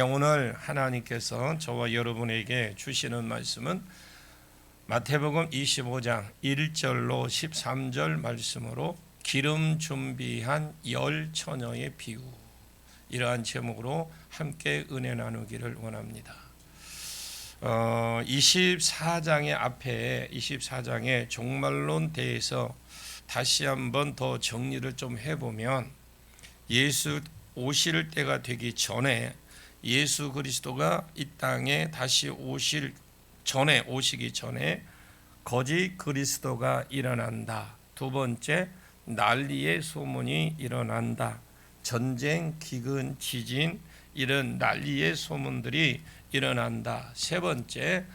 오늘 하나님께서 저와 여러분에게 주시는 말씀은 마태복음 25장 1절로 13절 말씀으로 기름 준비한 열 처녀의 비유, 이러한 제목으로 함께 은혜 나누기를 원합니다. 24장의 앞에 24장의 종말론 대해서 다시 한번 더 정리를 좀 해보면, 예수 오실 때가 되기 전에, 예수 그리스도가 이 땅에 다시 오시기 전에 거짓 그리스도가 일어난다. 두 번째, 난리의 소문이 일어난다. 전쟁, 기근, 지진, 이런 난리의 소문들이 일어난다. 세 번째,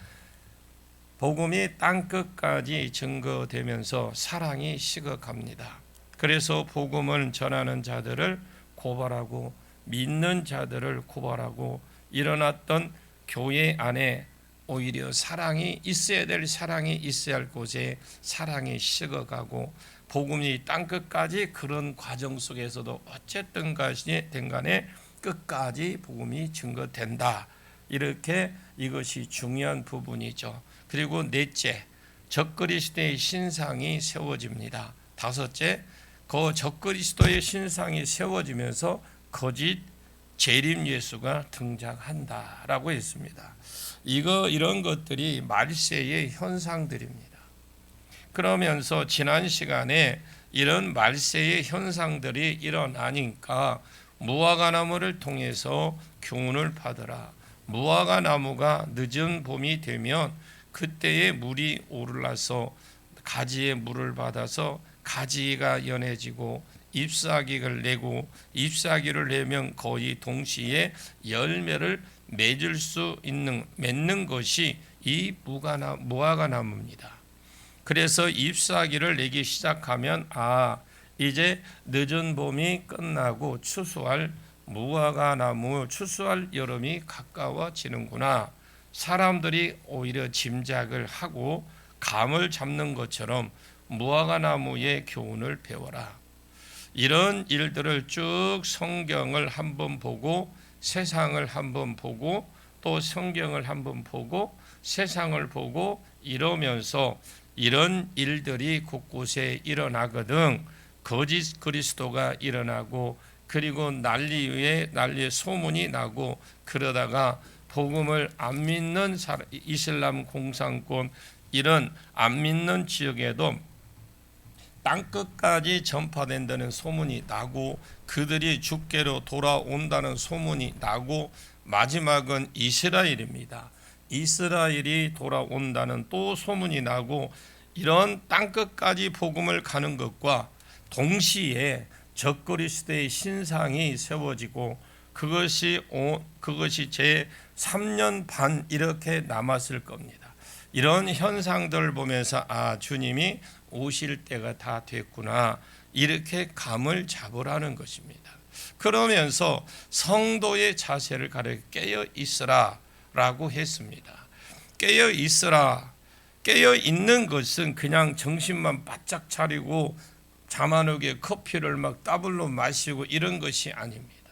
복음이 땅끝까지 증거되면서 사랑이 식어갑니다. 그래서 복음을 전하는 자들을 고발하고 믿는 자들을 고발하고, 일어났던 교회 안에 오히려 사랑이 있어야 될, 사랑이 있어야 할 곳에 사랑이 식어가고, 복음이 땅끝까지 그런 과정 속에서도 어쨌든 간에 끝까지 복음이 증거된다. 이렇게 이것이 중요한 부분이죠. 그리고 넷째, 적그리스도의 신상이 세워집니다. 다섯째, 그 적그리스도의 신상이 세워지면서 거짓 재림 예수가 등장한다라고 했습니다. 이런 것들이 말세의 현상들입니다. 그러면서 지난 시간에 이런 말세의 현상들이 일어나니까 무화과나무를 통해서 교훈을 받으라. 무화과나무가 늦은 봄이 되면 그때에 물이 오르러서 가지에 물을 받아서 가지가 연해지고 잎사귀를 내고, 잎사귀를 내면 거의 동시에 열매를 맺는 것이 이 무화과나무입니다. 그래서 잎사귀를 내기 시작하면 이제 늦은 봄이 끝나고 추수할 무화과나무, 추수할 여름이 가까워지는구나. 사람들이 오히려 짐작을 하고 감을 잡는 것처럼 무화과나무의 교훈을 배워라. 이런 일들을 쭉 성경을 한번 보고, 세상을 한번 보고, 또 성경을 한번 보고, 세상을 보고, 이러면서 이런 일들이 곳곳에 일어나거든. 거짓 그리스도가 일어나고, 그리고 난리의 소문이 나고, 그러다가 복음을 안 믿는 이슬람 공산권, 이런 안 믿는 지역에도 땅끝까지 전파된다는 소문이 나고, 그들이 주께로 돌아온다는 소문이 나고, 마지막은 이스라엘입니다. 이스라엘이 돌아온다는 또 소문이 나고, 이런 땅끝까지 복음을 가는 것과 동시에 적그리스도의 신상이 세워지고, 그것이 제 3년 반 이렇게 남았을 겁니다. 이런 현상들을 보면서 주님이 오실 때가 다 됐구나, 이렇게 감을 잡으라는 것입니다. 그러면서 성도의 자세를 가르쳐 깨어 있으라 라고 했습니다. 깨어 있으라. 깨어 있는 것은 그냥 정신만 바짝 차리고 잠 안 오게 커피를 막 따블로 마시고 이런 것이 아닙니다.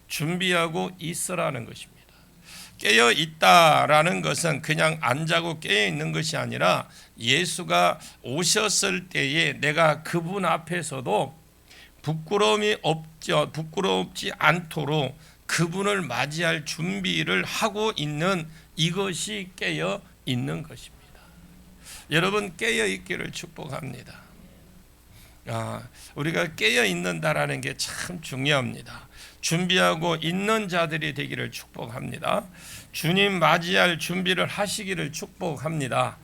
준비하고 있으라는 것입니다. 깨어 있다라는 것은 그냥 안 자고 깨어 있는 것이 아니라, 예수가 오셨을 때에 내가 그분 앞에서도 부끄럽지 않도록 그분을 맞이할 준비를 하고 있는, 이것이 깨어 있는 것입니다. 여러분, 깨어 있기를 축복합니다. 우리가 깨어 있는다라는 게 참 중요합니다. 준비하고 있는 자들이 되기를 축복합니다. 주님 맞이할 준비를 하시기를 축복합니다.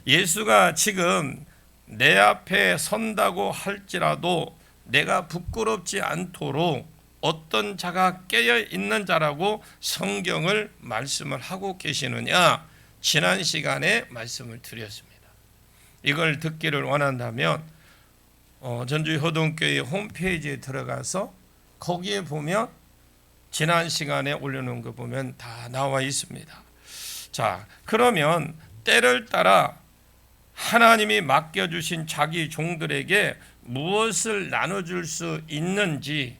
예수가 지금 내 앞에 선다고 할지라도 내가 부끄럽지 않도록 어떤 자가 깨어 있는 자라고 성경을 말씀을 하고 계시느냐, 지난 시간에 말씀을 드렸습니다. 이걸 듣기를 원한다면 전주희 호동교회 홈페이지에 들어가서 거기에 보면 지난 시간에 올려놓은 거 보면 다 나와 있습니다. 자, 그러면 때를 따라 하나님이 맡겨주신 자기 종들에게 무엇을 나눠줄 수 있는지,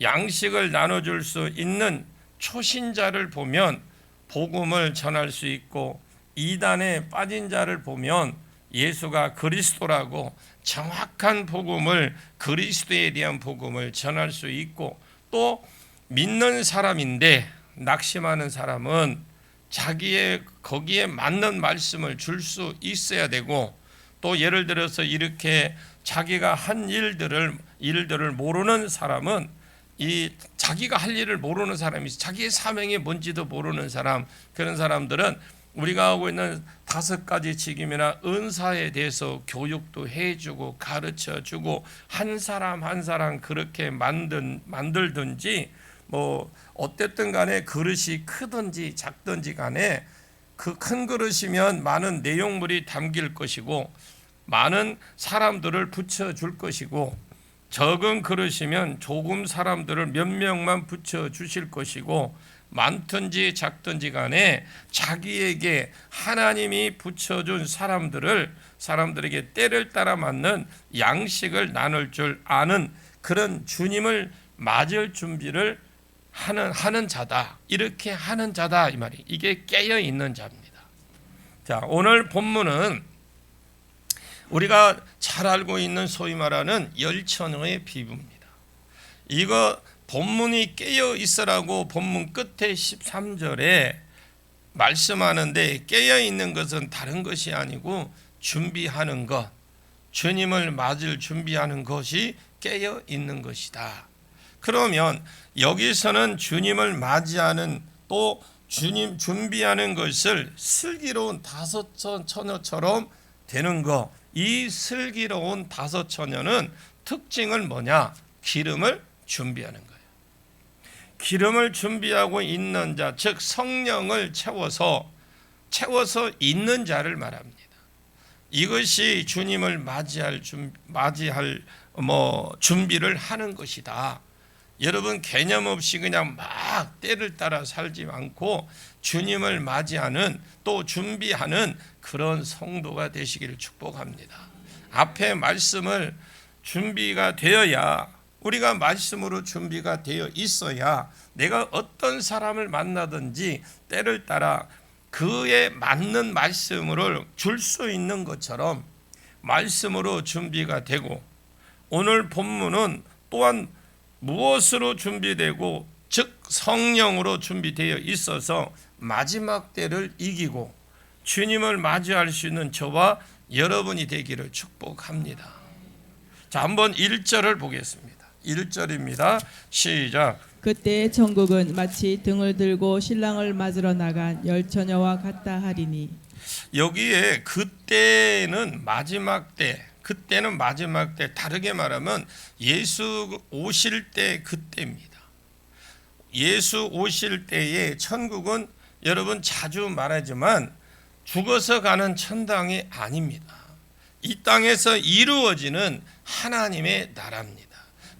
양식을 나눠줄 수 있는 초신자를 보면 복음을 전할 수 있고, 이단에 빠진 자를 보면 예수가 그리스도라고 정확한 복음을, 그리스도에 대한 복음을 전할 수 있고, 또 믿는 사람인데 낙심하는 사람은 자기의 거기에 맞는 말씀을 줄 수 있어야 되고, 또 예를 들어서 이렇게 자기가 한 일들을 모르는 사람은, 이 자기가 할 일을 모르는 사람이, 자기의 사명이 뭔지도 모르는 사람, 그런 사람들은 우리가 하고 있는 5가지 직임이나 은사에 대해서 교육도 해주고 가르쳐주고, 한 사람 한 사람 그렇게 만들든지, 어쨌든 간에 그릇이 크든지 작든지 간에 그 큰 그릇이면 많은 내용물이 담길 것이고 많은 사람들을 붙여줄 것이고, 적은 그릇이면 조금 사람들을 몇 명만 붙여주실 것이고, 많든지 작든지 간에 자기에게 하나님이 붙여준 사람들에게 때를 따라 맞는 양식을 나눌 줄 아는 그런 주님을 맞을 준비를 하는 자다, 이렇게 하는 자다, 이 말이. 이게 깨어 있는 자입니다. 자, 오늘 본문은 우리가 잘 알고 있는 소위 말하는 열처녀의 비유입니다. 이거 본문이 깨어 있으라고 본문 끝에 13절에 말씀하는데, 깨어 있는 것은 다른 것이 아니고 준비하는 것, 주님을 맞을 준비하는 것이 깨어 있는 것이다. 그러면 여기서는 주님을 맞이하는, 또 주님 준비하는 것을 슬기로운 5처녀처럼 되는 것, 이 슬기로운 5처녀는 특징은 뭐냐? 기름을 준비하는 거예요. 기름을 준비하고 있는 자, 즉 성령을 채워서 있는 자를 말합니다. 이것이 주님을 맞이할 준비를 하는 것이다. 여러분, 개념 없이 그냥 막 때를 따라 살지 않고 주님을 맞이하는, 또 준비하는 그런 성도가 되시기를 축복합니다. 앞에 말씀을 준비가 되어야, 우리가 말씀으로 준비가 되어 있어야 내가 어떤 사람을 만나든지 때를 따라 그에 맞는 말씀을 줄 수 있는 것처럼 말씀으로 준비가 되고, 오늘 본문은 또한 무엇으로 준비되고, 즉 성령으로 준비되어 있어서 마지막 때를 이기고 주님을 맞이할 수 있는 저와 여러분이 되기를 축복합니다. 자, 한번 1절을 보겠습니다. 1절입니다. 시작. 그때 천국은 마치 등을 들고 신랑을 맞으러 나간 열처녀와 같다 하리니. 여기에 그때는 마지막 때, 그때는 마지막 때, 다르게 말하면 예수 오실 때 그때입니다. 예수 오실 때에 천국은 여러분 자주 말하지만 죽어서 가는 천당이 아닙니다. 이 땅에서 이루어지는 하나님의 나라입니다.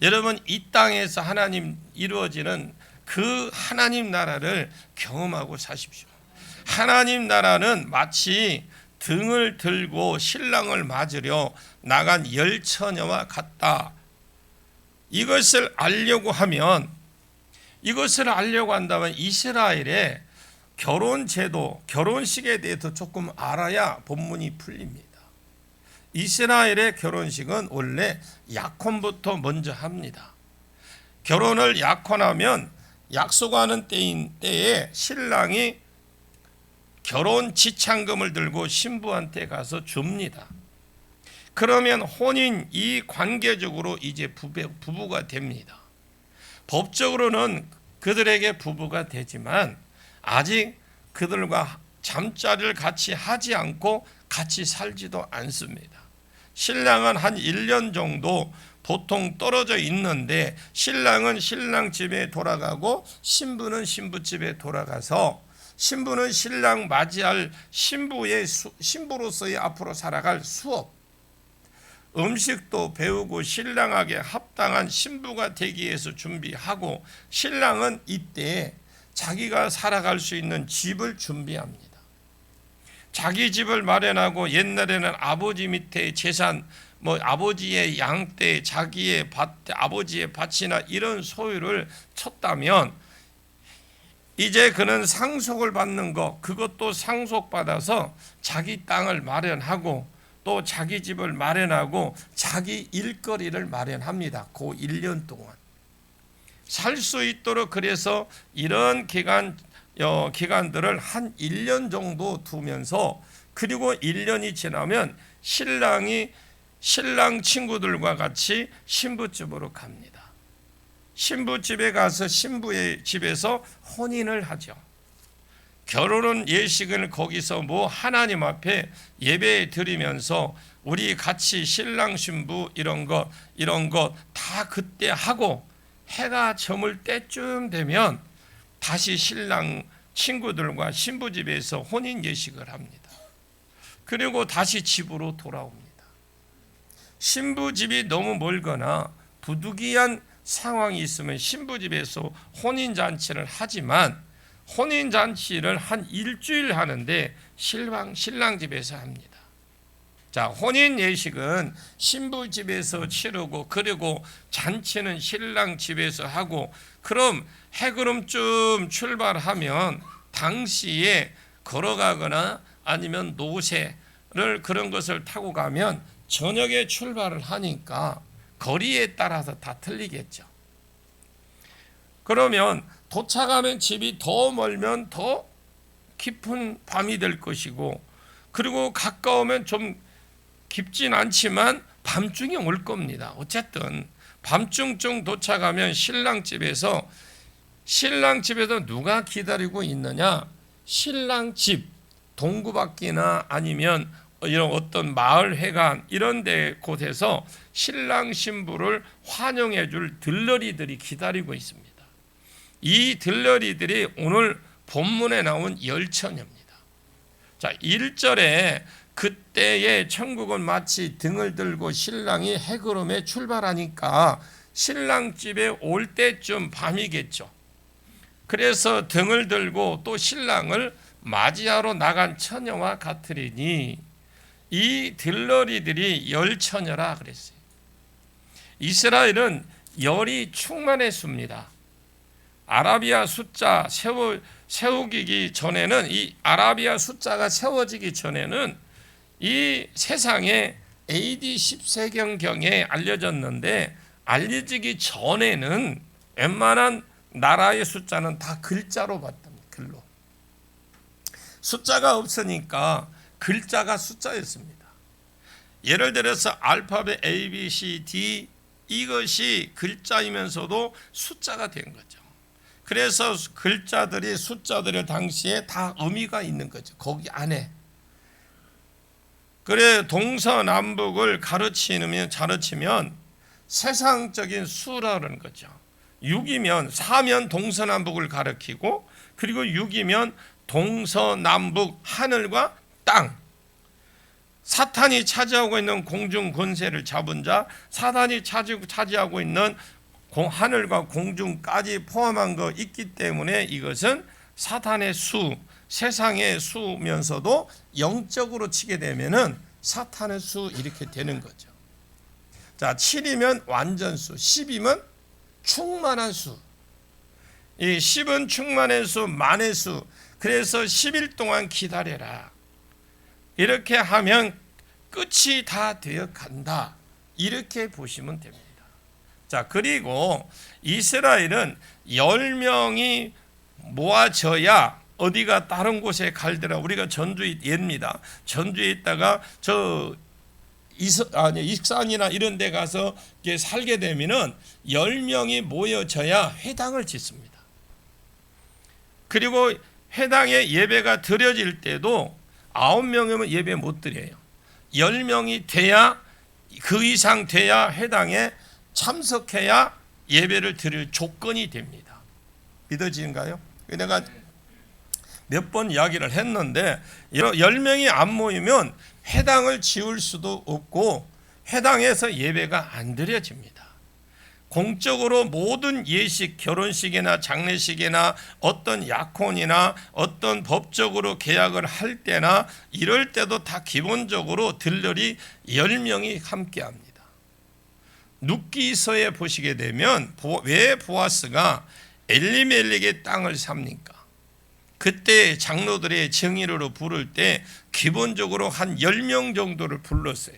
여러분, 이 땅에서 하나님 이루어지는 그 하나님 나라를 경험하고 사십시오. 하나님 나라는 마치 등을 들고 신랑을 맞으려 나간 열처녀와 같다. 이것을 알려고 한다면 이스라엘의 결혼 제도, 결혼식에 대해서 조금 알아야 본문이 풀립니다. 이스라엘의 결혼식은 원래 약혼부터 먼저 합니다. 결혼을 약혼하면 약속하는 때에 신랑이 결혼 지참금을 들고 신부한테 가서 줍니다. 그러면 혼인 이 관계적으로 이제 부부가 됩니다. 법적으로는 그들에게 부부가 되지만 아직 그들과 잠자리를 같이 하지 않고 같이 살지도 않습니다. 신랑은 한 1년 정도 보통 떨어져 있는데, 신랑은 신랑 집에 돌아가고 신부는 신부 집에 돌아가서, 신부는 신랑 맞이할 신부로서의 앞으로 살아갈 수업, 음식도 배우고 신랑에게 합당한 신부가 되기 위해서 준비하고, 신랑은 이때 자기가 살아갈 수 있는 집을 준비합니다. 자기 집을 마련하고, 옛날에는 아버지 밑에 재산, 아버지의 양떼, 자기의 밭, 아버지의 밭이나 이런 소유를 쳤다면 이제 그는 상속을 받는 것, 그것도 상속받아서 자기 땅을 마련하고 또 자기 집을 마련하고 자기 일거리를 마련합니다. 그 1년 동안 살 수 있도록. 그래서 이런 기간들을 한 1년 정도 두면서, 그리고 1년이 지나면 신랑이 신랑 친구들과 같이 신부집으로 갑니다. 신부집에 가서 신부의 집에서 혼인을 하죠. 결혼은 예식을 거기서 하나님 앞에 예배 드리면서 우리 같이 신랑 신부 이런 것 다 그때 하고, 해가 저물 때쯤 되면 다시 신랑 친구들과 신부 집에서 혼인 예식을 합니다. 그리고 다시 집으로 돌아옵니다. 신부 집이 너무 멀거나 부득이한 상황이 있으면 신부 집에서 혼인 잔치를 하지만, 혼인 잔치를 한 일주일 하는데 신랑 집에서 합니다. 자, 혼인 예식은 신부 집에서 치르고, 그리고 잔치는 신랑 집에서 하고, 그럼 해구름쯤 출발하면 당시에 걸어가거나 아니면 노새를 그런 것을 타고 가면 저녁에 출발을 하니까 거리에 따라서 다 틀리겠죠. 그러면 도착하면 집이 더 멀면 더 깊은 밤이 될 것이고, 그리고 가까우면 좀 깊진 않지만 밤중에 올 겁니다. 어쨌든 밤중쯤 도착하면 신랑 집에서 누가 기다리고 있느냐? 신랑 집 동구밖이나 아니면 이런 어떤 마을 회관 이런 데 곳에서 신랑 신부를 환영해 줄 들러리들이 기다리고 있습니다. 이 들러리들이 오늘 본문에 나온 열처녀입니다. 자, 1절에 그때의 천국은 마치 등을 들고 신랑이 해구름에 출발하니까 신랑 집에 올 때쯤 밤이겠죠. 그래서 등을 들고 또 신랑을 맞이하러 나간 처녀와 같으리니, 이 들러리들이 열처녀라 그랬어요. 이스라엘은 열이 충만했습니다. 아라비아 숫자 세우기 전에는, 이 아라비아 숫자가 세워지기 전에는 이 세상에 AD 10세경경에 알려졌는데, 알려지기 전에는 웬만한 나라의 숫자는 다 글자로 봤답니다. 글로. 숫자가 없으니까 글자가 숫자였습니다. 예를 들어서 알파벳 A, B, C, D 이것이 글자이면서도 숫자가 된 거죠. 그래서 숫자들이 당시에 다 의미가 있는 거죠. 거기 안에. 그래 동서남북을 가르치면 세상적인 수라는 거죠. 6이면 4면 동서남북을 가리키고, 그리고 6이면 동서남북 하늘과 땅, 사탄이 차지하고 있는 공중 권세를 잡은 자, 사탄이 차지하고 있는 하늘과 공중까지 포함한 거 있기 때문에 이것은 사탄의 수, 세상의 수면서도 영적으로 치게 되면은 사탄의 수 이렇게 되는 거죠. 자, 7이면 완전수, 10이면 충만한 수. 이 10은 충만한 수, 만의 수. 그래서 10일 동안 기다려라. 이렇게 하면 끝이 다 되어 간다. 이렇게 보시면 됩니다. 자, 그리고 이스라엘은 10명이 모아져야 어디가 다른 곳에 갈더라. 우리가 전주에 예입니다. 전주에 있다가 익산이나 이런 데 가서 살게 되면은 10명이 모여져야 회당을 짓습니다. 그리고 회당에 예배가 드려질 때도 9명이면 예배 못 드려요. 10명이 돼야, 그 이상 돼야 회당에 참석해야 예배를 드릴 조건이 됩니다. 믿어지는가요? 내가 몇 번 이야기를 했는데 10명이 안 모이면 회당을 지을 수도 없고 회당에서 예배가 안 드려집니다. 공적으로 모든 예식, 결혼식이나 장례식이나 어떤 약혼이나 어떤 법적으로 계약을 할 때나 이럴 때도 다 기본적으로 들러리 10명이 함께합니다. 룻기서에 보시게 되면 왜 보아스가 엘리멜렉의 땅을 삽니까? 그때 장로들의 정의로 부를 때 기본적으로 한 10명 정도를 불렀어요.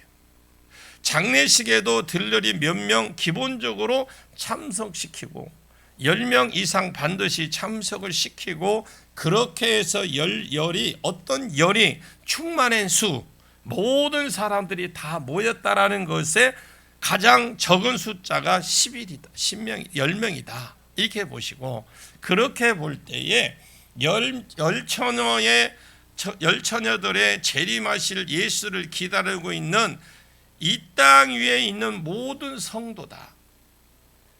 장례식에도 들러리 몇 명 기본적으로 참석시키고 10명 이상 반드시 참석을 시키고, 그렇게 해서 열이 어떤 열이 충만한 수, 모든 사람들이 다 모였다라는 것에 가장 적은 숫자가 10명이다. 이렇게 보시고, 그렇게 볼 때에 열처녀들의 재림하실 예수를 기다리고 있는 이 땅 위에 있는 모든 성도다.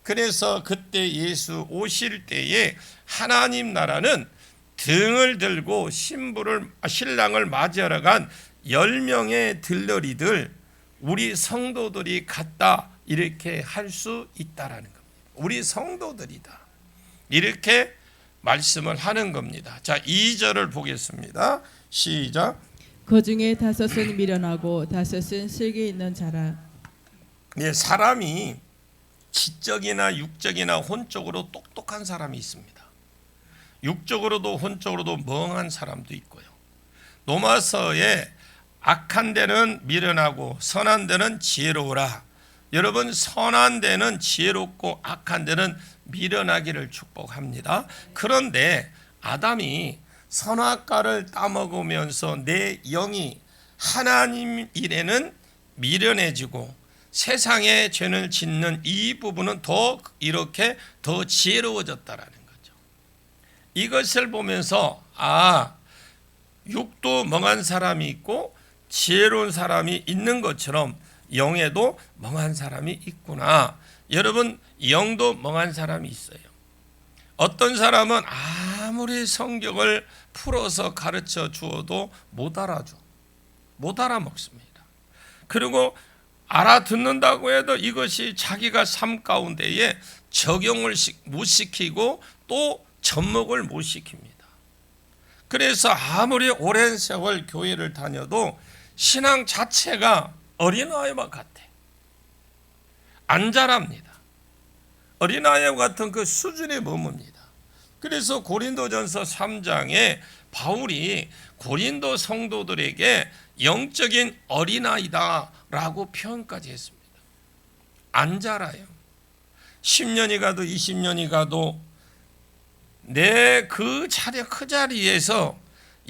그래서 그때 예수 오실 때에 하나님 나라는 등을 들고 신랑을 맞이하러 간 10명의 들러리들, 우리 성도들이 갔다, 이렇게 할 수 있다라는 겁니다. 우리 성도들이다, 이렇게 말씀을 하는 겁니다. 자, 2절을 보겠습니다. 시작. 그 중에 5은 미련하고 5은 슬기 있는 자라. 네, 사람이 지적이나 육적이나 혼적으로 똑똑한 사람이 있습니다. 육적으로도 혼적으로도 멍한 사람도 있고요. 로마서에 악한 데는 미련하고 선한 데는 지혜로우라. 여러분, 선한 데는 지혜롭고 악한 데는 미련하기를 축복합니다. 그런데 아담이 선악과를 따먹으면서 내 영이 하나님 일에는 미련해지고 세상에 죄를 짓는 이 부분은 이렇게 더 지혜로워졌다라는 거죠. 이것을 보면서 육도 멍한 사람이 있고 지혜로운 사람이 있는 것처럼 영에도 멍한 사람이 있구나. 여러분, 영도 멍한 사람이 있어요. 어떤 사람은 아무리 성경을 풀어서 가르쳐 주어도 못 알아먹습니다. 그리고 알아듣는다고 해도 이것이 자기가 삶 가운데에 적용을 못 시키고 또 접목을 못 시킵니다. 그래서 아무리 오랜 세월 교회를 다녀도 신앙 자체가 어린아이와 같아. 안 자랍니다. 어린아이와 같은 그 수준에 머뭅니다. 그래서 고린도전서 3장에 바울이 고린도 성도들에게 영적인 어린아이다라고 표현까지 했습니다. 안 자라요. 10년이 가도 20년이 가도 내 그 자리에서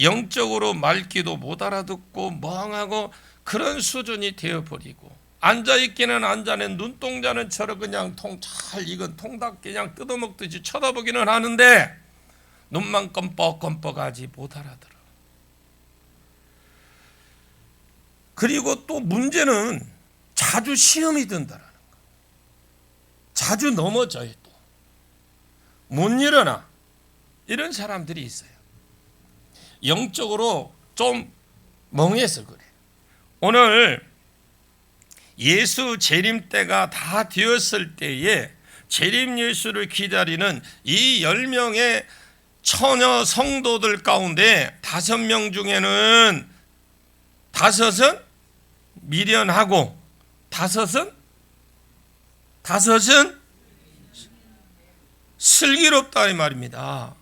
영적으로 말귀도 못 알아듣고 멍하고 그런 수준이 되어버리고, 앉아있기는 앉아낸 눈동자는 저를 그냥 잘 익은 통닭 그냥 뜯어먹듯이 쳐다보기는 하는데 눈만 껌뻑껌뻑하지 못 알아들어. 그리고 또 문제는 자주 시험이 든다는 거. 자주 넘어져요. 또 못 일어나. 이런 사람들이 있어요. 영적으로 좀 멍해서 그래. 오늘 예수 재림 때가 다 되었을 때에 재림 예수를 기다리는 이 10명의 처녀 성도들 가운데 5명 중에는 5은 미련하고 5은 슬기롭다 이 말입니다.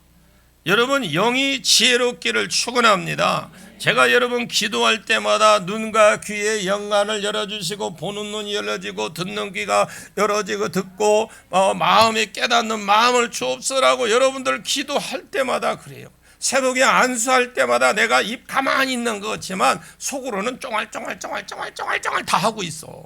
여러분, 영이 지혜롭기를 축원합니다. 제가 여러분 기도할 때마다 눈과 귀의 영안을 열어주시고 보는 눈이 열어지고 듣는 귀가 열어지고 듣고 마음에 깨닫는 마음을 주옵소라고 여러분들 기도할 때마다 그래요. 새벽에 안수할 때마다 내가 입 가만히 있는 것 같지만 속으로는 쫑알쫑알 다 하고 있어.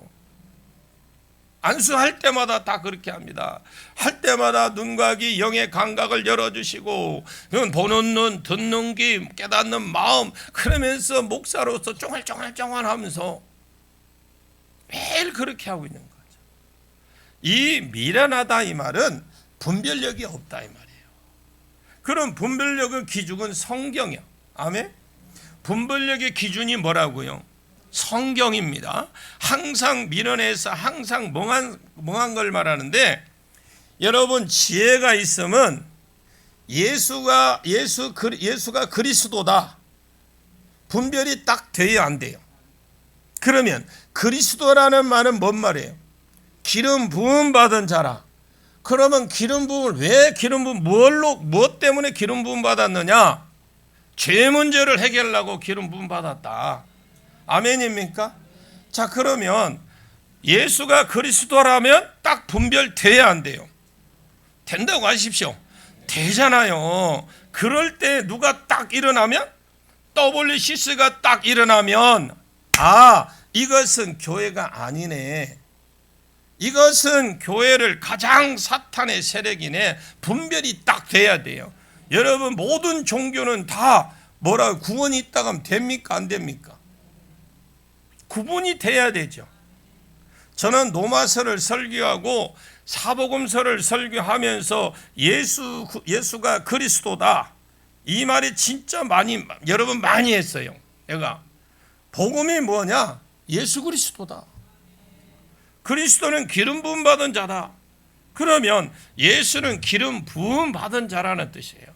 안수할 때마다 다 그렇게 합니다. 할 때마다 눈과 귀 영의 감각을 열어주시고 보는 눈, 듣는 귀, 깨닫는 마음, 그러면서 목사로서 쫑알쫑알 하면서 매일 그렇게 하고 있는 거죠. 이 미련하다 이 말은 분별력이 없다 이 말이에요. 그럼 분별력의 기준은 성경이요. 아멘. 분별력의 기준이 뭐라고요? 성경입니다. 항상 미련해서 항상 멍한 걸 말하는데, 여러분 지혜가 있으면 예수가 그리스도다 분별이 딱 돼야 안 돼요. 그러면 그리스도라는 말은 뭔 말이에요? 기름 부음 받은 자라. 그러면 기름 부음을 왜 기름 부음 무엇 때문에 기름 부음 받았느냐? 죄 문제를 해결하려고 기름 부음 받았다. 아멘입니까? 자, 그러면 예수가 그리스도라면 딱 분별돼야 안 돼요? 된다고 하십시오. 되잖아요. 그럴 때 누가 딱 일어나면, WCC가 딱 일어나면, 아, 이것은 교회가 아니네, 이것은 교회를 가장 사탄의 세력이네, 분별이 딱 돼야 돼요. 여러분, 모든 종교는 다 구원이 있다고 하면 됩니까? 안 됩니까? 구분이 돼야 되죠. 저는 로마서를 설교하고 사복음서를 설교하면서 예수가 그리스도다, 이 말이 진짜 여러분 많이 했어요. 내가 복음이 뭐냐? 예수 그리스도다. 그리스도는 기름 부음 받은 자다. 그러면 예수는 기름 부음 받은 자라는 뜻이에요.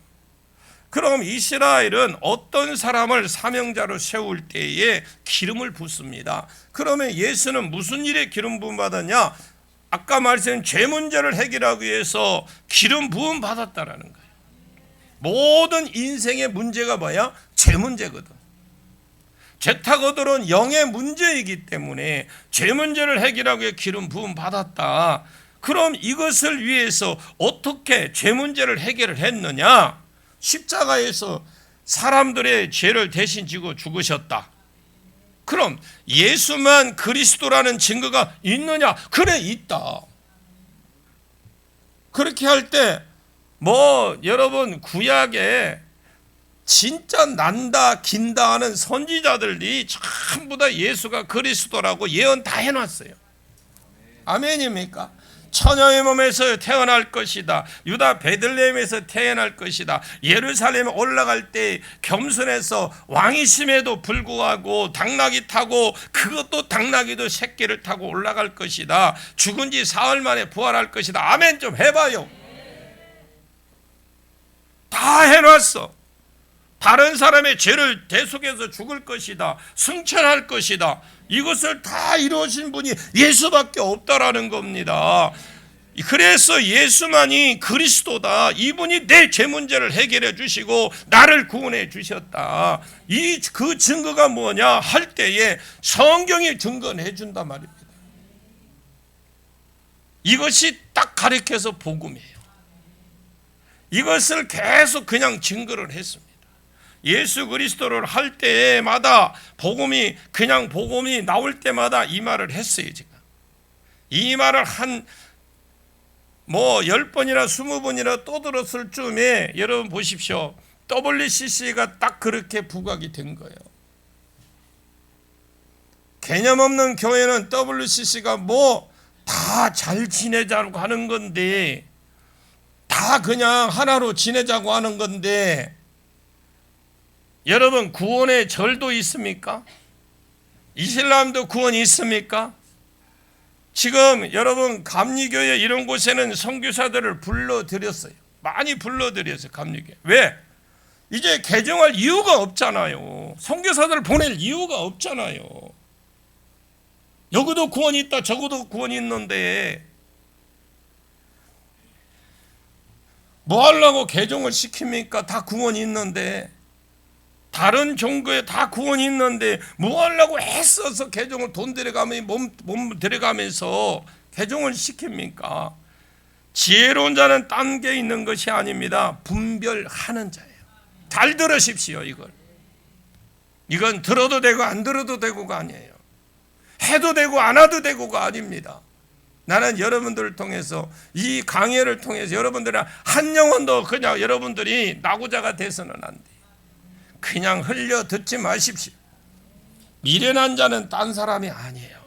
그럼 이스라엘은 어떤 사람을 사명자로 세울 때에 기름을 붓습니다. 그러면 예수는 무슨 일에 기름 부음 받았냐? 아까 말씀드린 죄 문제를 해결하기 위해서 기름 부음 받았다라는 거예요. 모든 인생의 문제가 뭐야? 죄 문제거든. 죄타거들은 영의 문제이기 때문에 죄 문제를 해결하기 위해 기름 부음 받았다. 그럼 이것을 위해서 어떻게 죄 문제를 해결을 했느냐? 십자가에서 사람들의 죄를 대신 지고 죽으셨다. 그럼 예수만 그리스도라는 증거가 있느냐? 그래, 있다. 그렇게 할 때 여러분, 구약에 진짜 난다 긴다 하는 선지자들이 전부 다 예수가 그리스도라고 예언 다 해놨어요. 아멘입니까? 처녀의 몸에서 태어날 것이다, 유다 베들레헴에서 태어날 것이다, 예루살렘에 올라갈 때 겸손해서 왕이심에도 불구하고 당나귀 타고, 그것도 당나귀도 새끼를 타고 올라갈 것이다, 죽은 지 사흘 만에 부활할 것이다. 아멘 좀 해봐요. 다 해놨어. 다른 사람의 죄를 대속해서 죽을 것이다, 승천할 것이다, 이것을 다 이루어진 분이 예수밖에 없다라는 겁니다. 그래서 예수만이 그리스도다, 이분이 내 죄 문제를 해결해 주시고 나를 구원해 주셨다, 그 증거가 뭐냐 할 때에 성경이 증거해 준단 말입니다. 이것이 딱 가리켜서 복음이에요. 이것을 계속 그냥 증거를 했습니다. 예수 그리스도를 할 때마다 복음이 나올 때마다 이 말을 했어요. 제가 이 말을 10번이나 20번이나 또 들었을 쯤에 여러분 보십시오. WCC가 딱 그렇게 부각이 된 거예요. 개념 없는 교회는 WCC가 다 잘 지내자고 하는 건데, 다 그냥 하나로 지내자고 하는 건데, 여러분, 구원의 절도 있습니까? 이슬람도 구원이 있습니까? 지금 여러분, 감리교회 이런 곳에는 선교사들을 불러들였어요. 많이 불러들였어요, 감리교회. 왜? 이제 개종할 이유가 없잖아요. 선교사들을 보낼 이유가 없잖아요. 여기도 구원이 있다, 저기도 구원이 있는데 뭐 하려고 개종을 시킵니까? 다 구원이 있는데. 다른 종교에 다 구원이 있는데 뭐 하려고 애써서 개종을 돈 들여가면서 몸 들여가면서 개종을 시킵니까? 지혜로운 자는 딴 게 있는 것이 아닙니다. 분별하는 자예요. 잘 들으십시오. 이건 들어도 되고 안 들어도 되고가 아니에요. 해도 되고 안 해도 되고가 아닙니다. 나는 여러분들을 통해서, 이 강의를 통해서 여러분들은 한 영혼도 그냥 여러분들이 낙오자가 돼서는 안 돼요. 그냥 흘려 듣지 마십시오. 미련한 자는 딴 사람이 아니에요.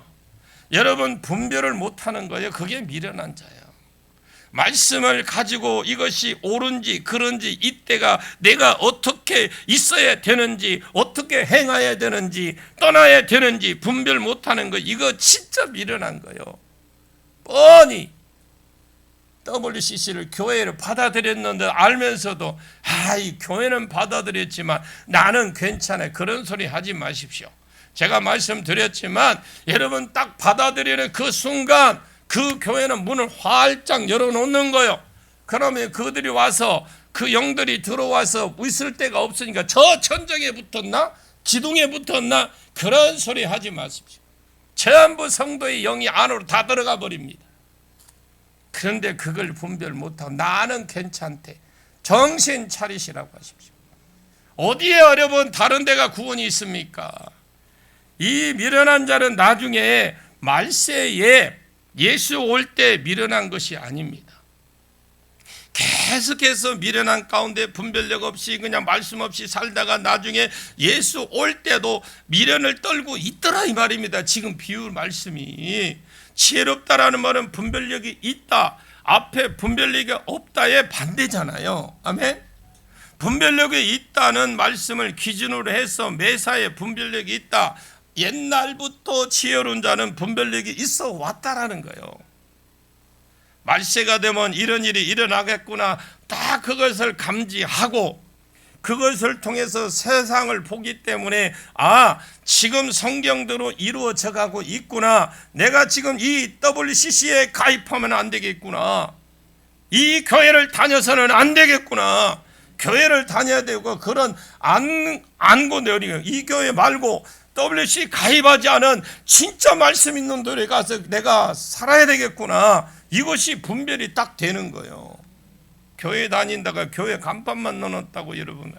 여러분, 분별을 못하는 거예요. 그게 미련한 자예요. 말씀을 가지고 이것이 옳은지 그른지, 이때가 내가 어떻게 있어야 되는지, 어떻게 행해야 되는지, 떠나야 되는지 분별 못하는 거, 이거 진짜 미련한 거예요. 뻔히 WCC를 교회를 받아들였는데 알면서도 이 교회는 받아들였지만 나는 괜찮아요, 그런 소리 하지 마십시오. 제가 말씀드렸지만 여러분, 딱 받아들이는 그 순간 그 교회는 문을 활짝 열어놓는 거예요. 그러면 그들이 와서 그 영들이 들어와서 있을 데가 없으니까 저 천정에 붙었나? 기둥에 붙었나? 그런 소리 하지 마십시오. 전부 성도의 영이 안으로 다 들어가 버립니다. 그런데 그걸 분별 못하고 나는 괜찮대. 정신 차리시라고 하십시오. 어디에 어려운 다른 데가 구원이 있습니까? 이 미련한 자는 나중에 말세에 예수 올 때 미련한 것이 아닙니다. 계속해서 미련한 가운데 분별력 없이 그냥 말씀 없이 살다가 나중에 예수 올 때도 미련을 떨고 있더라 이 말입니다. 지금 비유 말씀이 지혜롭다라는 말은 분별력이 있다, 앞에 분별력이 없다의 반대잖아요. 아멘. 분별력이 있다는 말씀을 기준으로 해서 매사에 분별력이 있다, 옛날부터 지혜로운 자는 분별력이 있어 왔다라는 거예요. 말세가 되면 이런 일이 일어나겠구나, 다 그것을 감지하고 그것을 통해서 세상을 보기 때문에 지금 성경대로 이루어져 가고 있구나, 내가 지금 이 WCC에 가입하면 안 되겠구나, 이 교회를 다녀서는 안 되겠구나, 교회를 다녀야 되고 그런 안고 내리는 이 교회 말고 WC 가입하지 않은 진짜 말씀 있는 데에 가서 내가 살아야 되겠구나, 이것이 분별이 딱 되는 거예요. 교회 다닌다가 교회 간판만 넣어놨다고 여러분.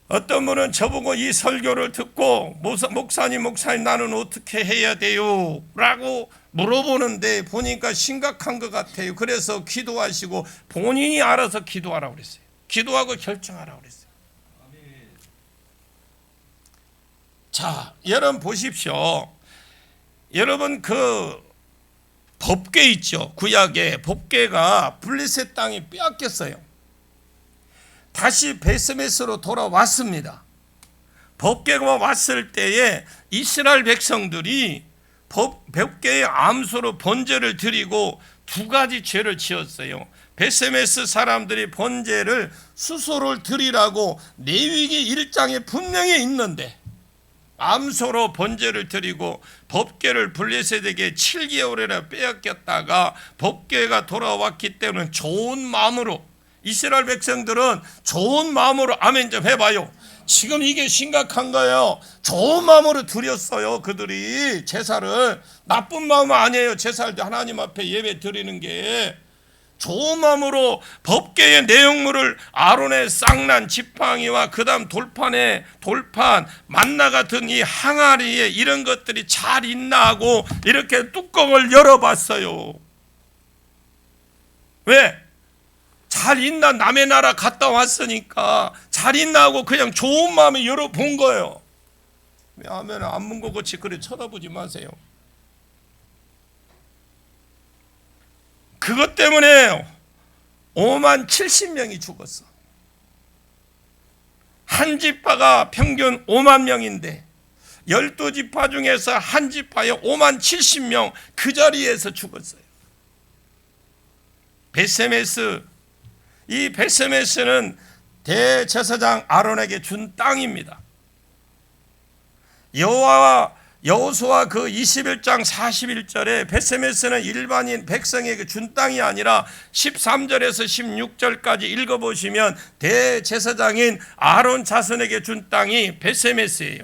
어떤 분은 저보고 이 설교를 듣고 목사님 나는 어떻게 해야 돼요? 라고 물어보는데 보니까 심각한 것 같아요. 그래서 기도하시고 본인이 알아서 기도하라고 그랬어요. 기도하고 결정하라고 그랬어요. 자, 여러분 보십시오. 여러분 그 법궤 있죠. 구약에 법궤가 블레셋 땅이 빼앗겼어요. 다시 베스메스로 돌아왔습니다. 법궤가 왔을 때에 이스라엘 백성들이 법궤의 암소로 번제를 드리고 두 가지 죄를 지었어요. 베스메스 사람들이 번제를 수소를 드리라고 레위기 1장에 분명히 있는데 암소로 번제를 드리고 법궤를 블레셋에게 7개월이나 빼앗겼다가 법궤가 돌아왔기 때문에 좋은 마음으로, 이스라엘 백성들은 좋은 마음으로 아멘 좀 해봐요. 지금 이게 심각한 거예요. 좋은 마음으로 드렸어요. 그들이 제사를. 나쁜 마음은 아니에요. 제사를 하나님 앞에 예배 드리는 게 좋은 마음으로 법궤의 내용물을 아론의 쌍난 지팡이와 그 다음 돌판 만나 같은 이 항아리에 이런 것들이 잘 있나 하고 이렇게 뚜껑을 열어봤어요. 왜? 잘 있나, 남의 나라 갔다 왔으니까 잘 있나 하고 그냥 좋은 마음에 열어본 거예요. 왜냐하면 안 문 거 같이 그래 쳐다보지 마세요. 그것 때문에 5만 70명이 죽었어. 한 지파가 평균 5만 명인데 12지파 중에서 한 지파에 5만 70명 그 자리에서 죽었어요. 베세메스, 이 베세메스는 대제사장 아론에게 준 땅입니다. 여호수아 그 21장 41절에 베세메스는 일반인 백성에게 준 땅이 아니라 13절에서 16절까지 읽어보시면 대제사장인 아론 자손에게 준 땅이 베세메스예요.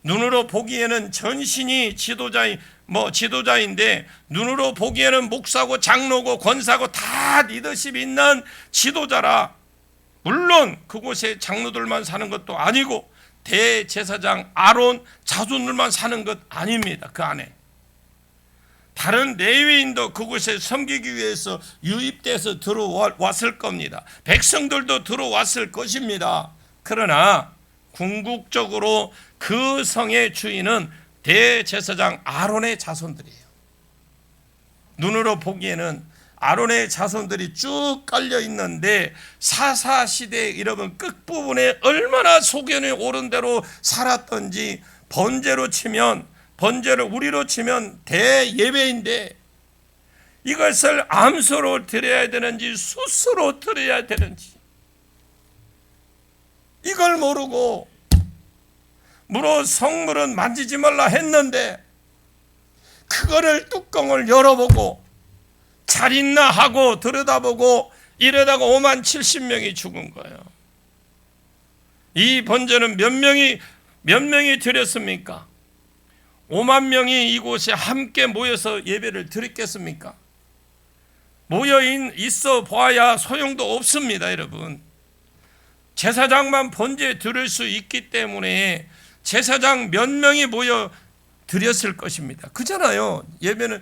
눈으로 보기에는 전신이 지도자인데 눈으로 보기에는 목사고 장로고 권사고 다 리더십 있는 지도자라, 물론 그곳에 장로들만 사는 것도 아니고 대제사장 아론 자손들만 사는 것 아닙니다. 그 안에 다른 레위인도 그곳에 섬기기 위해서 유입돼서 들어왔을 겁니다. 백성들도 들어왔을 것입니다. 그러나 궁극적으로 그 성의 주인은 대제사장 아론의 자손들이에요. 눈으로 보기에는 아론의 자손들이 쭉 깔려 있는데 사사시대의 여러분 끝부분에 얼마나 소견이 옳은 대로 살았던지, 번제로 치면, 번제를 우리로 치면 대예배인데 이것을 암소로 드려야 되는지 수수로 드려야 되는지 이걸 모르고 성물은 만지지 말라 했는데 그거를 뚜껑을 열어보고 잘 있나 하고 들여다보고 이러다가 5만 70명이 죽은 거예요. 이 번제는 몇 명이 드렸습니까? 5만 명이 이곳에 함께 모여서 예배를 드렸겠습니까? 모여 있어 보아야 소용도 없습니다, 여러분. 제사장만 번제 드릴 수 있기 때문에 제사장 몇 명이 모여 드렸을 것입니다. 그잖아요. 예배는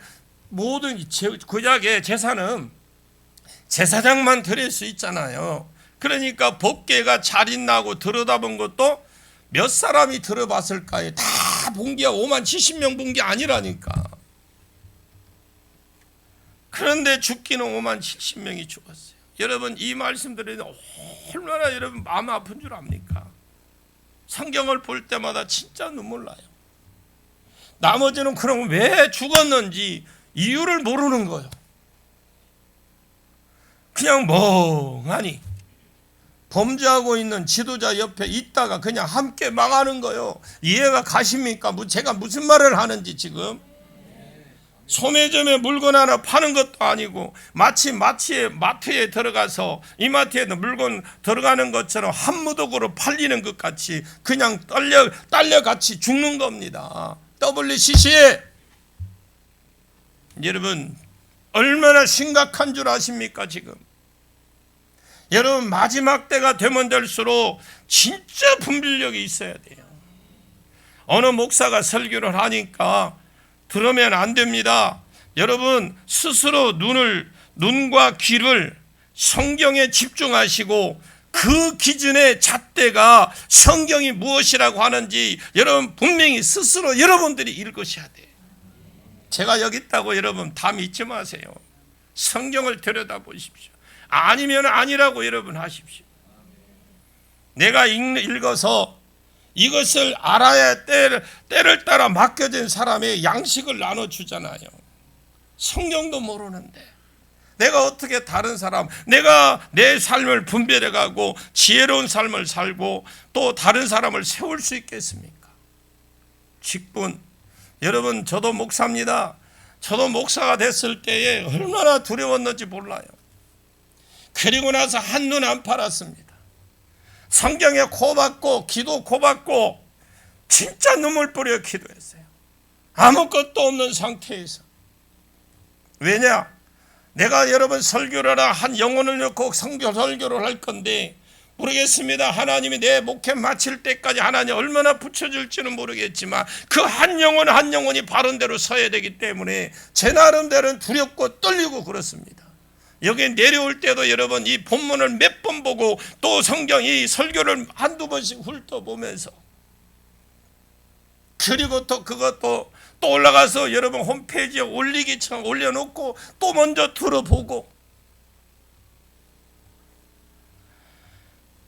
모든 구약의 제사는 제사장만 드릴 수 있잖아요. 그러니까 법궤가 잘 있나고 들여다본 것도 몇 사람이 들어봤을까요? 다 본 게 5만 70명 본 게 아니라니까. 그런데 죽기는 5만 70명이 죽었어요. 여러분, 이 말씀들이 얼마나 여러분 마음 아픈 줄 압니까? 성경을 볼 때마다 진짜 눈물 나요. 나머지는 그럼 왜 죽었는지 이유를 모르는 거예요. 그냥 멍하니 범죄하고 있는 지도자 옆에 있다가 그냥 함께 망하는 거예요. 이해가 가십니까? 제가 무슨 말을 하는지 지금. 소매점에 물건 하나 파는 것도 아니고 마치 마트에 들어가서 이마트에도 물건 들어가는 것처럼 한 무더기로 팔리는 것 같이 그냥 딸려같이 죽는 겁니다. WCC 여러분 얼마나 심각한 줄 아십니까 지금? 여러분 마지막 때가 되면 될수록 진짜 분별력이 있어야 돼요. 어느 목사가 설교를 하니까 들으면 안 됩니다. 여러분 스스로 눈과 귀를 성경에 집중하시고 그 기준의 잣대가 성경이 무엇이라고 하는지 여러분 분명히 스스로 여러분들이 읽으셔야 돼요. 제가 여기 있다고 여러분 다 믿지 마세요. 성경을 들여다보십시오. 아니면 아니라고 여러분 하십시오. 내가 읽어서 이것을 알아야 때를 따라 맡겨진 사람의 양식을 나눠주잖아요. 성경도 모르는데 내가 어떻게 다른 사람, 내가 내 삶을 분별해가고 지혜로운 삶을 살고 또 다른 사람을 세울 수 있겠습니까? 직분, 여러분 저도 목사입니다. 저도 목사가 됐을 때에 얼마나 두려웠는지 몰라요. 그리고 나서 한눈 안 팔았습니다. 성경에 고받고 기도 고받고 진짜 눈물 뿌려 기도했어요. 아무것도 없는 상태에서. 왜냐? 내가 여러분 설교를 한 영혼을 넣고 설교를 할 건데 모르겠습니다. 하나님이 내 목회 마칠 때까지 하나님 얼마나 붙여줄지는 모르겠지만 그 한 영혼 한 영혼이 바른 대로 서야 되기 때문에 제 나름대로는 두렵고 떨리고 그렇습니다. 여기 내려올 때도 여러분 이 본문을 몇 번 보고 또 성경 이 설교를 한두 번씩 훑어보면서 그리고 또 그것도 또 올라가서 여러분 홈페이지에 올리기처럼 올려놓고 또 먼저 들어보고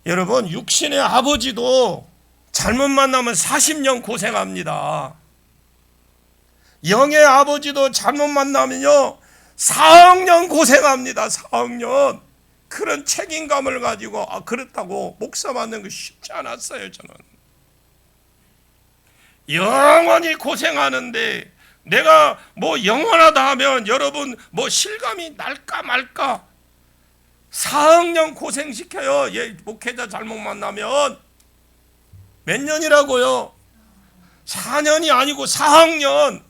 여러분 육신의 아버지도 잘못 만나면 40년 고생합니다. 영의 아버지도 잘못 만나면요 4억년 고생합니다. 4억년. 그런 책임감을 가지고 그렇다고 목사 받는 거 쉽지 않았어요. 저는 영원히 고생하는데 내가 뭐 영원하다 하면 여러분 뭐 실감이 날까 말까 4억년 고생시켜요. 목회자 잘못 만나면 몇 년이라고요? 4년이 아니고 4억년.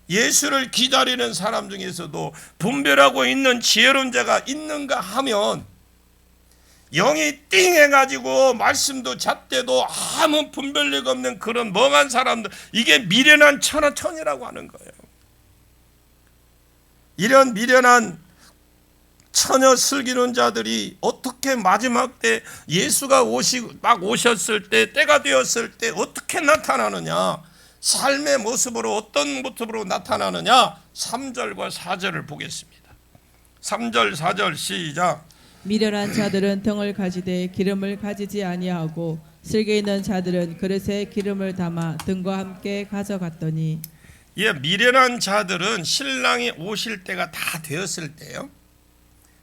예수를 기다리는 사람 중에서도 분별하고 있는 지혜로운 자가 있는가 하면 영이 띵 해가지고 말씀도 잣대도 아무 분별력 없는 그런 멍한 사람들, 이게 미련한 천하천이라고 하는 거예요. 이런 미련한 처녀 슬기로운 자들이 어떻게 마지막 때 예수가 막 오셨을 때 때가 되었을 때 어떻게 나타나느냐, 삶의 모습으로 어떤 모습으로 나타나느냐, 3절과 4절을 보겠습니다. 3절 4절 시작. 미련한 자들은 등을 가지되 기름을 가지지 아니하고 슬기 있는 자들은 그릇에 기름을 담아 등과 함께 가져갔더니. 미련한 자들은 신랑이 오실 때가 다 되었을 때요.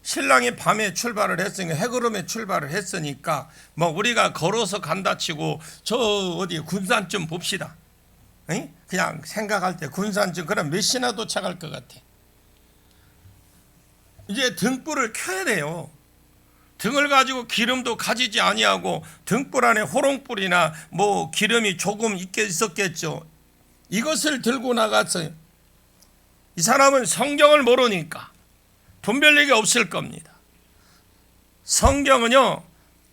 신랑이 밤에 출발을 했으니까 해그름에 출발을 했으니까 뭐 우리가 걸어서 간다 치고 저 어디 군산 좀 봅시다. 그냥 생각할 때 군산 좀 그럼 몇 시나 도착할 것 같아? 이제 등불을 켜야 돼요. 등을 가지고 기름도 가지지 아니하고 등불 안에 호롱불이나 뭐 기름이 조금 있었겠죠. 이것을 들고 나갔어요. 이 사람은 성경을 모르니까 분별력이 없을 겁니다. 성경은요,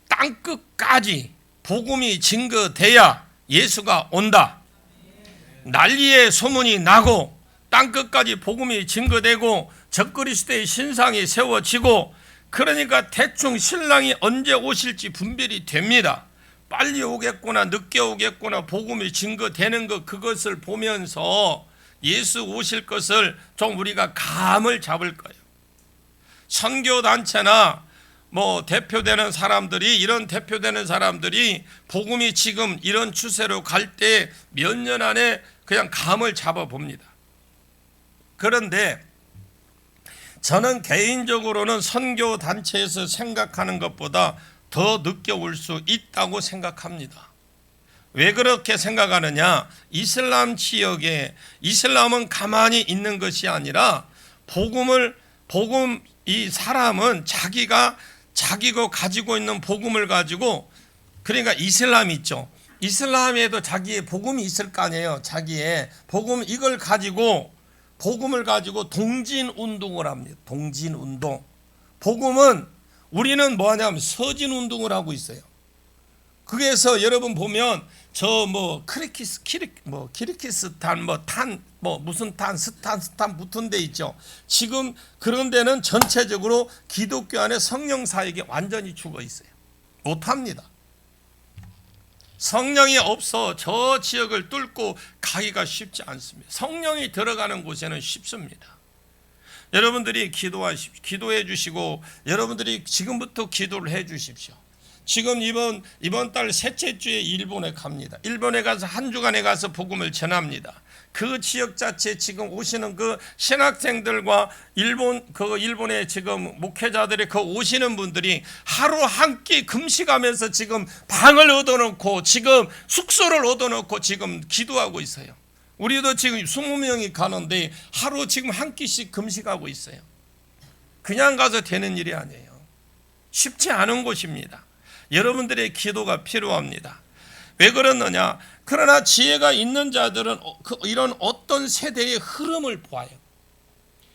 땅끝까지 복음이 증거돼야 예수가 온다. 난리의 소문이 나고 땅끝까지 복음이 증거되고 적그리스도의 신상이 세워지고, 그러니까 대충 신랑이 언제 오실지 분별이 됩니다. 빨리 오겠구나 늦게 오겠구나 복음이 증거되는 것, 그것을 보면서 예수 오실 것을 좀 우리가 감을 잡을 거예요. 선교단체나 뭐 대표되는 사람들이, 이런 대표되는 사람들이 복음이 지금 이런 추세로 갈 때 몇 년 안에 그냥 감을 잡아 봅니다. 그런데 저는 개인적으로는 선교단체에서 생각하는 것보다 더 늦게 올 수 있다고 생각합니다. 왜 그렇게 생각하느냐? 이슬람 지역에, 이슬람은 가만히 있는 것이 아니라 이 사람은 자기가 가지고 있는 복음을 가지고, 그러니까 이슬람이 있죠. 이슬람에도 자기의 복음이 있을 거 아니에요. 자기의 복음, 이걸 가지고, 복음을 가지고 동진운동을 합니다. 동진운동. 복음은, 우리는 뭐 하냐면 서진운동을 하고 있어요. 그래서 여러분 보면 저 뭐 키르기스탄 무슨 탄 스탄 붙은 데 있죠. 지금 그런 데는 전체적으로 기독교 안에 성령 사역이 완전히 죽어 있어요. 못 합니다. 성령이 없어 저 지역을 뚫고 가기가 쉽지 않습니다. 성령이 들어가는 곳에는 쉽습니다. 여러분들이 기도해 주시고, 여러분들이 지금부터 기도를 해 주십시오. 지금 이번 달 셋째 주에 일본에 갑니다. 일본에 가서 한 주간에 가서 복음을 전합니다. 그 지역 자체에 지금 오시는 그 신학생들과 일본의 지금 목회자들이 그 오시는 분들이 하루 한 끼 금식하면서 지금 방을 얻어놓고, 지금 숙소를 얻어놓고 지금 기도하고 있어요. 우리도 지금 20명이 가는데 하루 지금 한 끼씩 금식하고 있어요. 그냥 가서 되는 일이 아니에요. 쉽지 않은 곳입니다. 여러분들의 기도가 필요합니다. 왜 그러느냐? 그러나 지혜가 있는 자들은 이런 어떤 세대의 흐름을 보아요.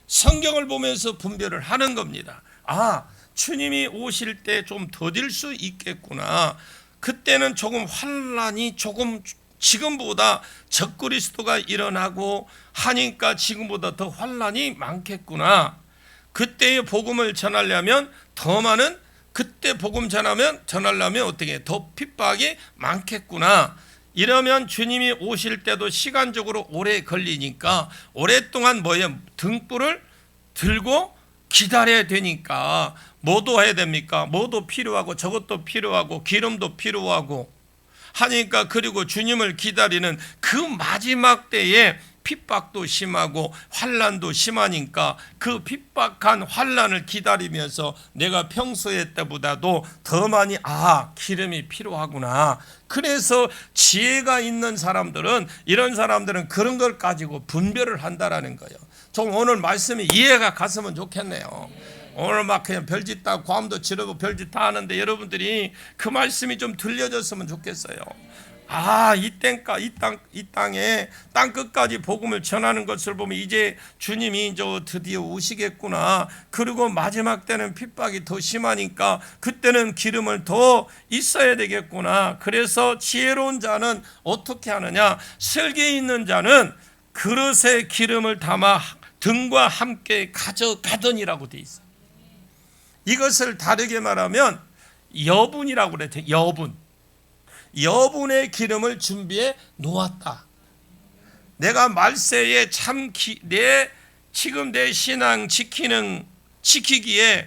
성경을 보면서 분별을 하는 겁니다. 아, 주님이 오실 때 좀 더딜 수 있겠구나. 그때는 조금 환란이 조금 지금보다 적그리스도가 일어나고 하니까 지금보다 더 환란이 많겠구나. 그때의 복음을 전하려면 더 많은, 그때 복음 전하려면 어떻게 더 핍박이 많겠구나. 이러면 주님이 오실 때도 시간적으로 오래 걸리니까 오랫동안 등불을 들고 기다려야 되니까 뭐도 해야 됩니까? 뭐도 필요하고 저것도 필요하고 기름도 필요하고 하니까, 그리고 주님을 기다리는 그 마지막 때에 핍박도 심하고 환란도 심하니까 그 핍박한 환란을 기다리면서 내가 평소에 때보다도 더 많이 기름이 필요하구나. 그래서 지혜가 있는 사람들은, 이런 사람들은 그런 걸 가지고 분별을 한다라는 거예요. 좀 오늘 말씀이 이해가 갔으면 좋겠네요. 오늘 막 그냥 별짓 다 고함도 지르고 별짓 다 하는데 여러분들이 그 말씀이 좀 들려졌으면 좋겠어요. 이 땅에 땅 끝까지 복음을 전하는 것을 보면 이제 주님이 이제 드디어 오시겠구나. 그리고 마지막 때는 핍박이 더 심하니까 그때는 기름을 더 있어야 되겠구나. 그래서 지혜로운 자는 어떻게 하느냐? 슬기 있는 자는 그릇에 기름을 담아 등과 함께 가져가더니라고 돼 있어요. 이것을 다르게 말하면 여분이라고 그랬죠. 여분의 기름을 준비해 놓았다. 내가 말세에 지금 내 신앙 지키기에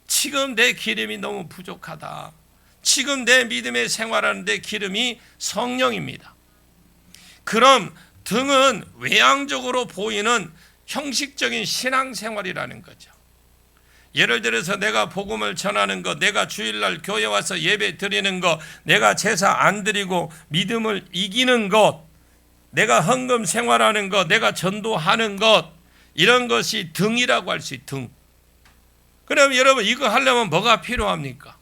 지금 내 기름이 너무 부족하다. 지금 내 믿음의 생활하는데 기름이 성령입니다. 그럼 등은 외향적으로 보이는 형식적인 신앙생활이라는 거죠. 예를 들어서 내가 복음을 전하는 것, 내가 주일날 교회 와서 예배 드리는 것, 내가 제사 안 드리고 믿음을 이기는 것, 내가 헌금 생활하는 것, 내가 전도하는 것, 이런 것이 등이라고 할 수 있어요. 그럼 여러분 이거 하려면 뭐가 필요합니까?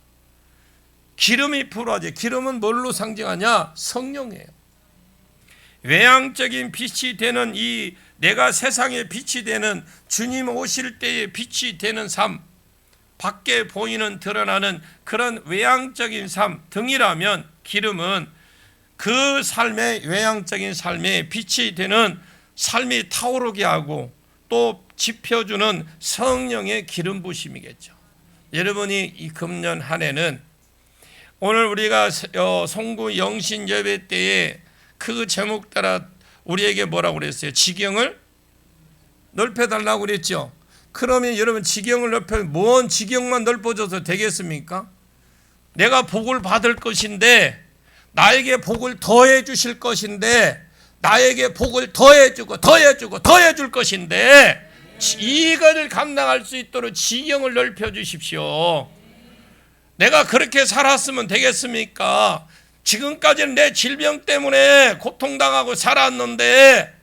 기름이 필요하지. 기름은 뭘로 상징하냐? 성령이에요. 외향적인 빛이 되는 이 내가 세상에 빛이 되는 주님 오실 때에 빛이 되는 삶, 밖에 보이는 드러나는 그런 외향적인 삶 등이라면 기름은 그 삶의 외향적인 삶에 빛이 되는 삶이 타오르게 하고 또 지펴주는 성령의 기름 부심이겠죠. 여러분이 이 금년 한 해는 오늘 우리가 송구 영신 예배 때에 그 제목 따라 우리에게 뭐라고 그랬어요? 지경을 넓혀달라고 그랬죠. 그러면 여러분 지경을 넓히면 뭔 지경만 넓어져서 되겠습니까? 내가 복을 받을 것인데 나에게 복을 더해 주실 것인데 나에게 복을 더해주고 더해줄 것인데 이것을 감당할 수 있도록 지경을 넓혀 주십시오. 내가 그렇게 살았으면 되겠습니까? 지금까지는 내 질병 때문에 고통당하고 살았는데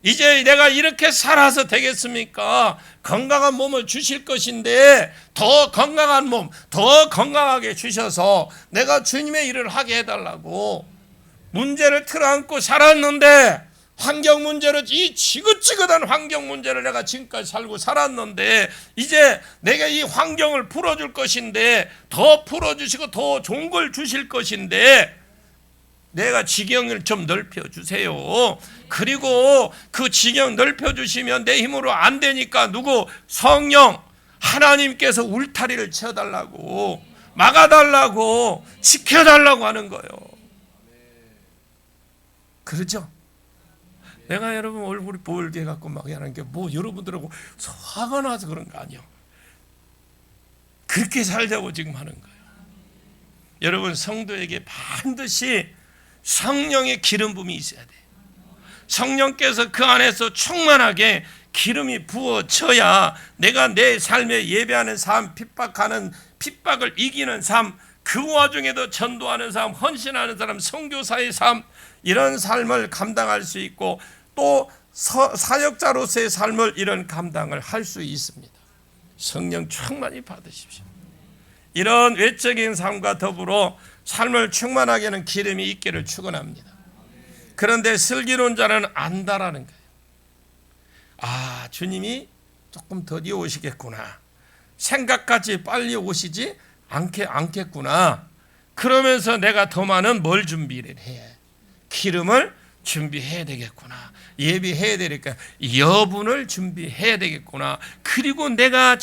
이제 내가 이렇게 살아서 되겠습니까? 건강한 몸을 주실 것인데 더 건강한 몸, 더 건강하게 주셔서 내가 주님의 일을 하게 해달라고. 문제를 틀어안고 살았는데 환경 문제로 이 지긋지긋한 환경 문제를 내가 지금까지 살고 살았는데 이제 내가 이 환경을 풀어줄 것인데 더 풀어주시고 더 좋은 걸 주실 것인데 내가 지경을 좀 넓혀주세요. 그리고 그 지경 넓혀주시면 내 힘으로 안 되니까 누구? 성령 하나님께서 울타리를 쳐달라고 막아달라고 지켜달라고 하는 거예요. 그렇죠? 내가 여러분 얼굴이 보일게 갖고 막 하는 게 뭐 여러분들하고 화가 나서 그런 거 아니에요. 그렇게 살자고 지금 하는 거예요. 여러분 성도에게 반드시 성령의 기름 부음이 있어야 돼요. 성령께서 그 안에서 충만하게 기름이 부어져야 내가 내 삶에 예배하는 삶, 핍박을 이기는 삶, 그 와중에도 전도하는 삶, 헌신하는 사람, 선교사의 삶, 이런 삶을 감당할 수 있고 또 사역자로서의 삶을 이런 감당을 할 수 있습니다. 성령 충만히 받으십시오. 이런 외적인 삶과 더불어 삶을 충만하게 하는 기름이 있기를 축원합니다. 그런데 슬기로운 자는 안다라는 거예요. 아, 주님이 조금 더디 오시겠구나. 생각까지 빨리 오시지 않겠구나. 그러면서 내가 더 많은 뭘 준비를 해? 기름을 준비해야 되겠구나. 예비해야 되니까 여분을 준비해야 되겠구나. 그리고 내가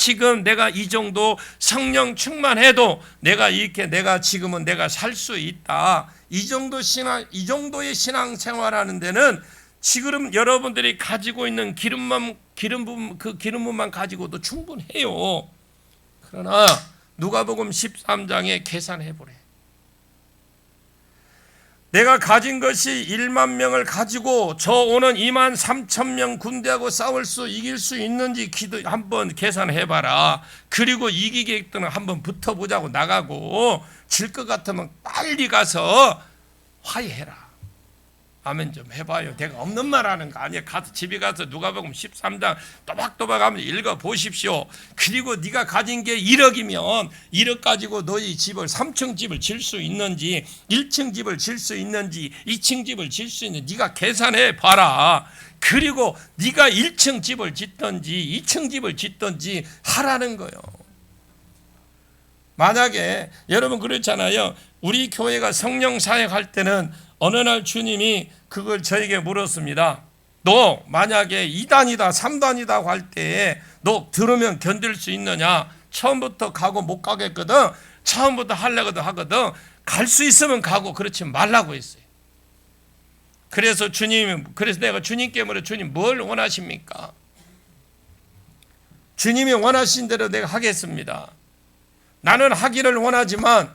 이 정도 성령 충만해도 내가 지금은 내가 살 수 있다. 이 정도의 신앙 생활하는 데는 지금 여러분들이 가지고 있는 기름부만 가지고도 충분해요. 그러나 누가복음 13장에 계산해 보래. 내가 가진 것이 1만 명을 가지고 저 오는 2만 3천 명 군대하고 이길 수 있는지 한번 계산해봐라. 그리고 이기겠다는 한번 붙어보자고 나가고 질 것 같으면 빨리 가서 화해해라. 아멘 좀 해봐요. 내가 없는 말 하는 거 아니야. 집에 가서 누가복음 13장 또박또박 한번 읽어보십시오. 그리고 네가 가진 게 1억이면 1억 가지고 너희 집을 3층 집을 질 수 있는지 1층 집을 질 수 있는지 2층 집을 질 수 있는지 네가 계산해 봐라. 그리고 네가 1층 집을 짓든지 2층 집을 짓든지 하라는 거예요. 만약에 여러분 그렇잖아요. 우리 교회가 성령 사역할 때는 어느 날 주님이 그걸 저에게 물었습니다. 너 만약에 2단이다 3단이다 할 때에 너 들으면 견딜 수 있느냐. 처음부터 가고 못 가겠거든. 처음부터 하려고도 하거든. 갈 수 있으면 가고 그렇지 말라고 했어요. 그래서 내가 주님께 물어 주님 뭘 원하십니까? 주님이 원하신 대로 내가 하겠습니다. 나는 하기를 원하지만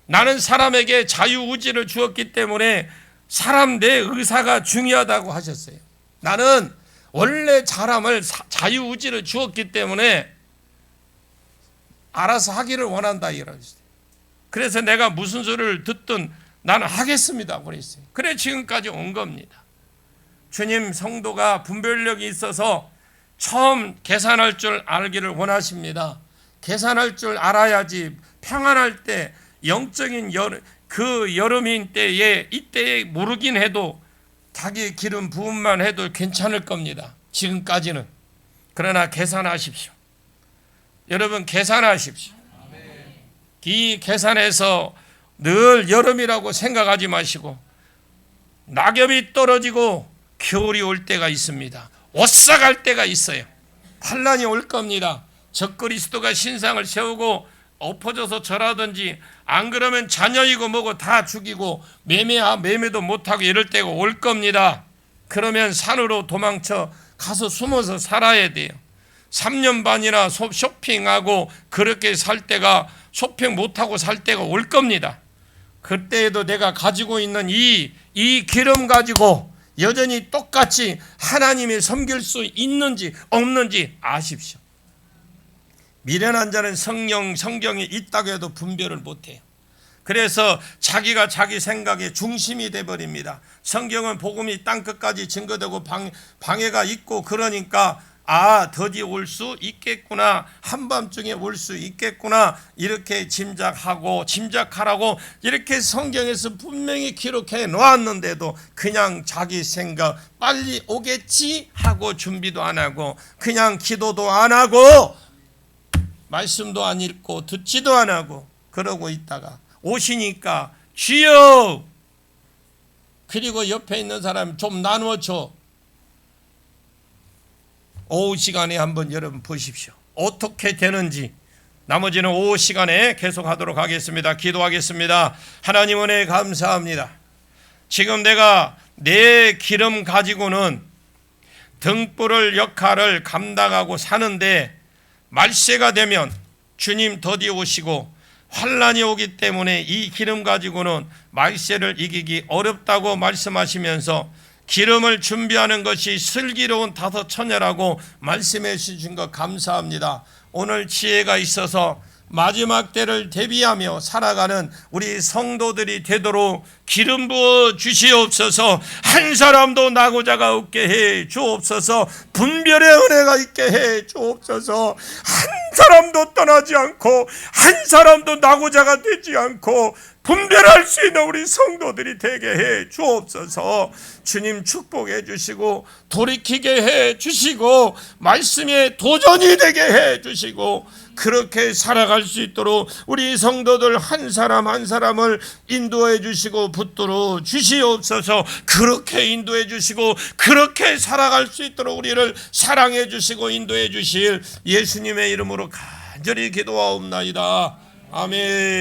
나는 사람에게 자유의지를 주었기 때문에 사람 내 의사가 중요하다고 하셨어요. 나는 원래 사람을 자유의지를 주었기 때문에 알아서 하기를 원한다 이러셨어요. 그래서 내가 무슨 소리를 듣든 나는 하겠습니다 그랬어요. 그래 지금까지 온 겁니다. 주님 성도가 분별력이 있어서 처음 계산할 줄 알기를 원하십니다. 계산할 줄 알아야지. 평안할 때 영적인 그 여름인 때에 이때에 모르긴 해도 자기 기름 부음만 해도 괜찮을 겁니다. 지금까지는. 그러나 계산하십시오. 여러분 계산하십시오. 이 계산해서 늘 여름이라고 생각하지 마시고 낙엽이 떨어지고 겨울이 올 때가 있습니다. 오싹할 때가 있어요. 환난이 올 겁니다. 적그리스도가 신상을 세우고 엎어져서 절하든지 안 그러면 자녀이고 뭐고 다 죽이고 매매도 못하고 이럴 때가 올 겁니다. 그러면 산으로 도망쳐 가서 숨어서 살아야 돼요. 3년 반이나 쇼핑하고 그렇게 살 때가 쇼핑 못하고 살 때가 올 겁니다. 그때에도 내가 가지고 있는 이 기름 가지고 여전히 똑같이 하나님이 섬길 수 있는지 없는지 아십시오. 미련한 자는 성경이 있다고 해도 분별을 못해요. 그래서 자기가 자기 생각의 중심이 돼버립니다. 성경은 복음이 땅끝까지 증거되고 방해가 있고 그러니까 더디 올 수 있겠구나, 한밤중에 올 수 있겠구나 이렇게 짐작하라고 이렇게 성경에서 분명히 기록해 놓았는데도 그냥 자기 생각 빨리 오겠지 하고 준비도 안 하고 그냥 기도도 안 하고 말씀도 안 읽고 듣지도 안 하고 그러고 있다가 오시니까 주여, 그리고 옆에 있는 사람 좀 나누어줘. 오후 시간에 한번 여러분 보십시오. 어떻게 되는지. 나머지는 오후 시간에 계속하도록 하겠습니다. 기도하겠습니다. 하나님 은혜 감사합니다. 지금 내가 내 기름 가지고는 등불을 역할을 감당하고 사는데 말세가 되면 주님 더디 오시고 환난이 오기 때문에 이 기름 가지고는 말세를 이기기 어렵다고 말씀하시면서 기름을 준비하는 것이 슬기로운 다섯 처녀라고 말씀해 주신 것 감사합니다. 오늘 지혜가 있어서 마지막 때를 대비하며 살아가는 우리 성도들이 되도록 기름 부어 주시옵소서. 한 사람도 나고자가 없게 해 주옵소서. 분별의 은혜가 있게 해 주옵소서. 한 사람도 떠나지 않고 한 사람도 나고자가 되지 않고 분별할 수 있는 우리 성도들이 되게 해 주옵소서. 주님 축복해 주시고 돌이키게 해 주시고 말씀에 도전이 되게 해 주시고 그렇게 살아갈 수 있도록 우리 성도들 한 사람 한 사람을 인도해 주시고 붙들어 주시옵소서. 그렇게 인도해 주시고 그렇게 살아갈 수 있도록 우리를 사랑해 주시고 인도해 주실 예수님의 이름으로 간절히 기도하옵나이다. 아멘.